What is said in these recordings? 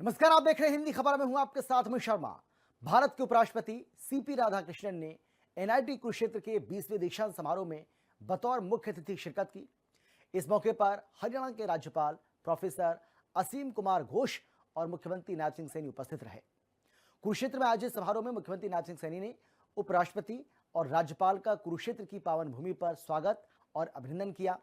नमस्कार, आप देख रहे हैं हिंदी खबर में हूं आपके साथ में शर्मा। भारत के उपराष्ट्रपति सीपी राधाकृष्णन ने एनआईटी कुरुक्षेत्र के 20वें दीक्षांत समारोह में बतौर मुख्य अतिथि शिरकत की। इस मौके पर हरियाणा के राज्यपाल प्रोफेसर असीम कुमार घोष और मुख्यमंत्री नायब सिंह सैनी उपस्थित रहे। कुरुक्षेत्र में आयोजित समारोह में मुख्यमंत्री नायब सिंह सैनी ने उपराष्ट्रपति और राज्यपाल का कुरुक्षेत्र की पावन भूमि पर स्वागत और अभिनंदन किया।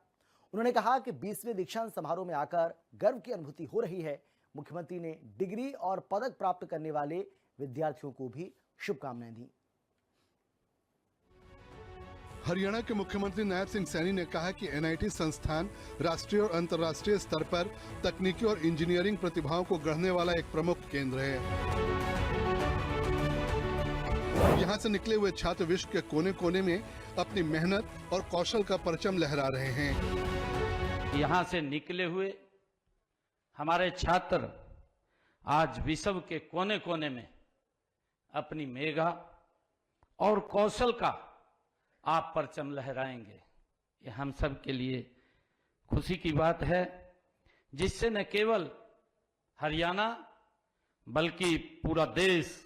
उन्होंने कहा कि 20वें दीक्षांत समारोह में आकर गर्व की अनुभूति हो रही है। मुख्यमंत्री ने डिग्री और पदक प्राप्त करने वाले विद्यार्थियों को भी शुभकामनाएं दी। हरियाणा के मुख्यमंत्री नायब सिंह सैनी ने कहा कि एनआईटी संस्थान राष्ट्रीय और अंतर्राष्ट्रीय स्तर पर तकनीकी और इंजीनियरिंग प्रतिभाओं को गढ़ने वाला एक प्रमुख केंद्र है। यहाँ से निकले हुए छात्र विश्व के कोने कोने में अपनी मेहनत और कौशल का परचम लहरा रहे हैं। यहाँ से निकले हुए हमारे छात्र आज विश्व के कोने कोने में अपनी मेधा और कौशल का आप परचम लहराएंगे। ये हम सब के लिए खुशी की बात है, जिससे न केवल हरियाणा बल्कि पूरा देश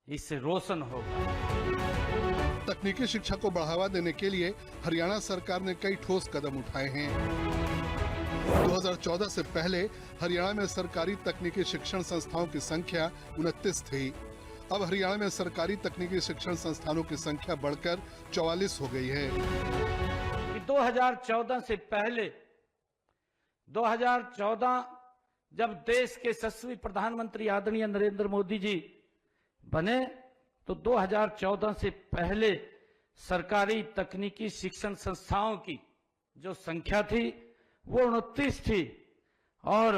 इससे रोशन होगा। तकनीकी शिक्षा को बढ़ावा देने के लिए हरियाणा सरकार ने कई ठोस कदम उठाए हैं। 2014 से पहले हरियाणा में सरकारी तकनीकी शिक्षण संस्थाओं की संख्या 29 थी। अब हरियाणा में सरकारी तकनीकी शिक्षण संस्थानों की संख्या बढ़कर 44 हो गई है। 2014 से पहले 2014 जब देश के यशस्वी प्रधानमंत्री आदरणीय नरेंद्र मोदी जी बने, तो 2014 से पहले सरकारी तकनीकी शिक्षण संस्थाओं की जो संख्या थी वो 29 थी और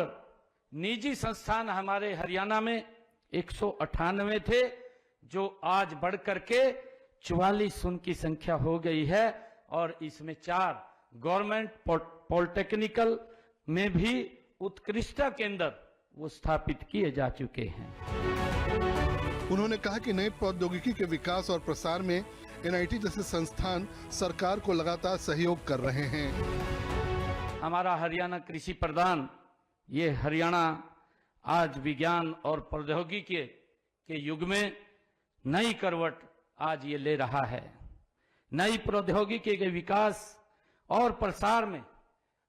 निजी संस्थान हमारे हरियाणा में 198 थे, जो आज बढ़ करके 44 उनकी संख्या हो गई है। और इसमें 4 गवर्नमेंट पॉलिटेक्निकल में भी उत्कृष्टता केंद्र वो स्थापित किए जा चुके हैं। उन्होंने कहा कि नई प्रौद्योगिकी के विकास और प्रसार में एनआईटी जैसे संस्थान सरकार को लगातार सहयोग कर रहे हैं। हमारा हरियाणा कृषि प्रधान ये हरियाणा आज विज्ञान और प्रौद्योगिकी के युग में नई करवट आज ये ले रहा है। नई प्रौद्योगिकी के विकास और प्रसार में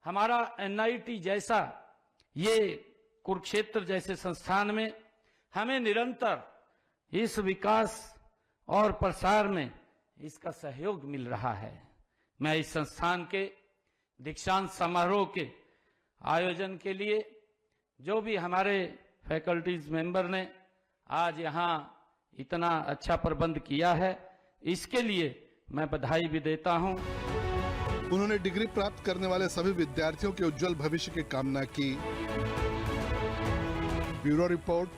हमारा एनआईटी जैसा ये कुरुक्षेत्र जैसे संस्थान में हमें निरंतर इस विकास और प्रसार में इसका सहयोग मिल रहा है। मैं इस संस्थान के दीक्षांत समारोह के आयोजन के लिए जो भी हमारे फैकल्टीज मेंबर ने आज यहाँ इतना अच्छा प्रबंध किया है, इसके लिए मैं बधाई भी देता हूँ। उन्होंने डिग्री प्राप्त करने वाले सभी विद्यार्थियों के उज्जवल भविष्य की कामना की। ब्यूरो रिपोर्ट,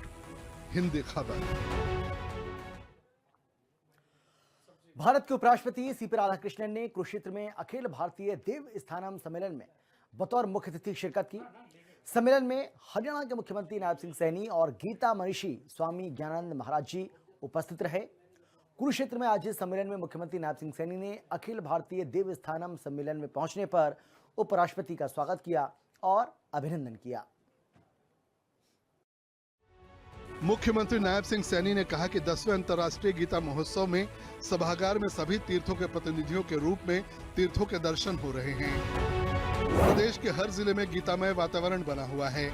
हिंदी खबर। भारत के उपराष्ट्रपति सीपी राधाकृष्णन ने कुरुक्षेत्र में अखिल भारतीय देव स्थानम सम्मेलन में बतौर मुख्य अतिथि शिरकत की। सम्मेलन में हरियाणा के मुख्यमंत्री नायब सिंह सैनी और गीता मनीषी स्वामी ज्ञानानंद महाराज जी उपस्थित रहे। कुरुक्षेत्र में आयोजित सम्मेलन में मुख्यमंत्री नायब सिंह सैनी ने अखिल भारतीय देव स्थानम सम्मेलन में पहुंचने पर उपराष्ट्रपति का स्वागत किया और अभिनंदन किया। मुख्यमंत्री नायब सिंह सैनी ने कहा कि 10वें अंतर्राष्ट्रीय गीता महोत्सव में सभागार में सभी तीर्थों के प्रतिनिधियों के रूप में तीर्थों के दर्शन हो रहे हैं। प्रदेश के हर जिले में गीतामय वातावरण बना हुआ है।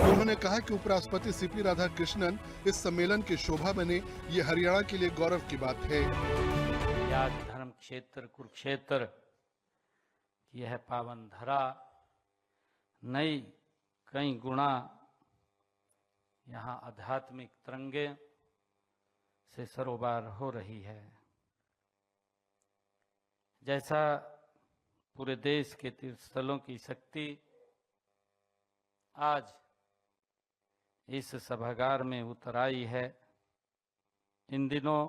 उन्होंने कहा कि उपराष्ट्रपति सीपी राधाकृष्णन इस सम्मेलन की शोभा बने, ये हरियाणा के लिए गौरव की बात है। आज धर्म क्षेत्र कुरुक्षेत्र यह पावन धरा नई कई गुणा यहाँ आध्यात्मिक तरंगे से सरोबार हो रही है। जैसा पूरे देश के तीर्थ स्थलों की शक्ति आज इस सभागार में उतर आई है, इन दिनों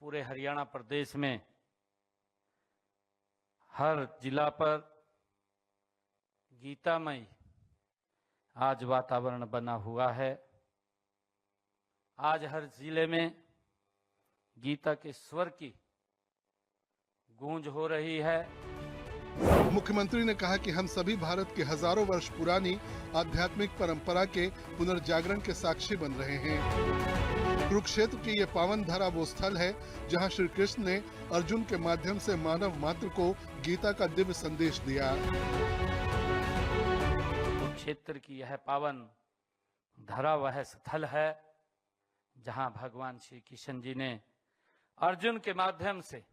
पूरे हरियाणा प्रदेश में हर जिला पर गीतामय आज वातावरण बना हुआ है। आज हर जिले में गीता के स्वर की गूंज हो रही है। मुख्यमंत्री ने कहा कि हम सभी भारत की हजारों वर्ष पुरानी आध्यात्मिक परंपरा के पुनर्जागरण के साक्षी बन रहे हैं। कुरुक्षेत्र की ये पावन धरा वो स्थल है जहां श्री कृष्ण ने अर्जुन के माध्यम से मानव मात्र को गीता का दिव्य संदेश दिया। कुरुक्षेत्र की यह पावन धरा वह स्थल है जहां भगवान श्री कृष्ण जी ने अर्जुन के माध्यम से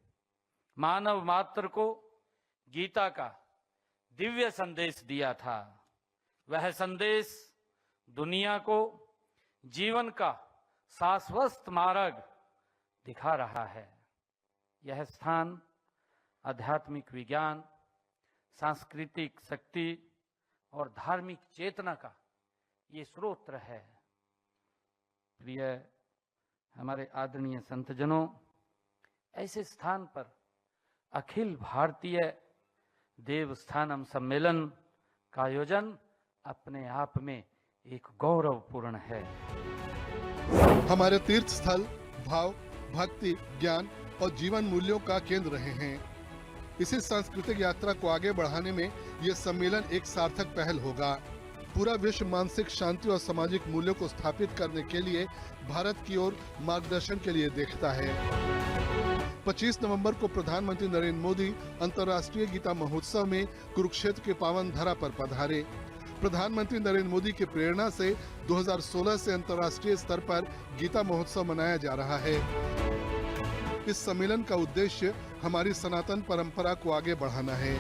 मानव मात्र को गीता का दिव्य संदेश दिया था। वह संदेश दुनिया को जीवन का शाश्वत मार्ग दिखा रहा है। यह स्थान आध्यात्मिक विज्ञान, सांस्कृतिक शक्ति और धार्मिक चेतना का ये स्रोत है। प्रिय हमारे आदरणीय संतजनों, ऐसे स्थान पर अखिल भारतीय देवस्थानम सम्मेलन का आयोजन अपने आप में एक गौरवपूर्ण है। हमारे तीर्थ स्थल भाव, भक्ति, ज्ञान और जीवन मूल्यों का केंद्र रहे हैं। इसी सांस्कृतिक यात्रा को आगे बढ़ाने में ये सम्मेलन एक सार्थक पहल होगा। पूरा विश्व मानसिक शांति और सामाजिक मूल्यों को स्थापित करने के लिए भारत की ओर मार्गदर्शन के लिए देखता है। 25 नवंबर को प्रधानमंत्री नरेंद्र मोदी अंतर्राष्ट्रीय गीता महोत्सव में कुरुक्षेत्र के पावन धरा पर पधारे। प्रधानमंत्री नरेंद्र मोदी की प्रेरणा से 2016 से अंतर्राष्ट्रीय स्तर पर गीता महोत्सव मनाया जा रहा है। इस सम्मेलन का उद्देश्य हमारी सनातन परंपरा को आगे बढ़ाना है।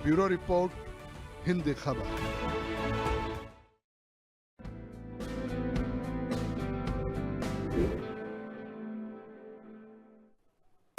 ब्यूरो रिपोर्ट, हिंद खबर।